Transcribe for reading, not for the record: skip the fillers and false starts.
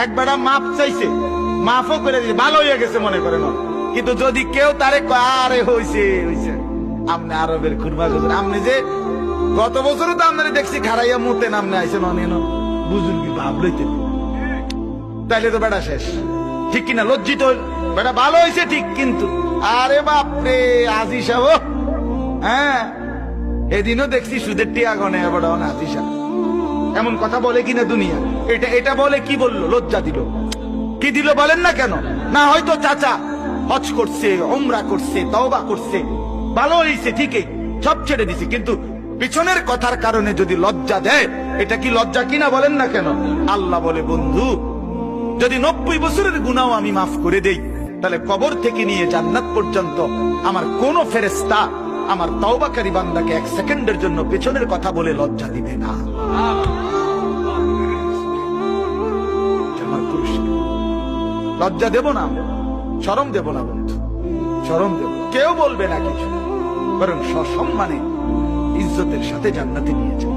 একবার মাপ চাইছে, মাফও করে দিয়েছে, ভালো হয়ে গেছে মনে করেন। কিন্তু যদি কেউ তারে আরে হইছে হইছে আপনি আরবের খুরমা হুজুর, আপনি যে গত বছরও তো আপনারা দেখছি খারাইয়া মুতেন, আপনি আইসেন অনেন বুজুর্গি ভাব লইতে, তাইলে তো বেটা শেষ। ঠিক কিনা? লজ্জিত বেটা ভালো হয়েছে ঠিক, কিন্তু আরে বাপরে আজি সাহেব, হ্যাঁ এদিনও দেখছি সুদের টিয়া গনে বড় আজি সাহেব এমন কথা বলে কিনা দুনিয়া। এটা বলে কি বললো? লজ্জা দিল। কি দিল বলেন না কেন? না হয়তো চাচা হজ করছে, উমরা করছে, তওবা করছে, ভালো হয়েছে ঠিকই, সব ছেড়ে দিছে, কিন্তু পিছনের কথার কারণে যদি লজ্জা দেয়, এটা কি লজ্জা কিনা বলেন না কেন? আল্লাহ বলে, বন্ধু যদি 90 বছরের গুনাহ আমি মাফ করে দেই, তাহলে কবর থেকে নিয়ে জান্নাত পর্যন্ত আমার কোন ফেরেশতা আমার তওবাকারী বান্দাকে 1 সেকেন্ডের জন্য পেছনের কথা বলে লজ্জা দিবে না। লজ্জা দেব না, শরম দেব না বন্ধু, শরম দেব। কেউ বলবে না কিছু, বরং সসম্মানে ইজ্জতের সাথে জান্নাতে নিয়ে যাবে।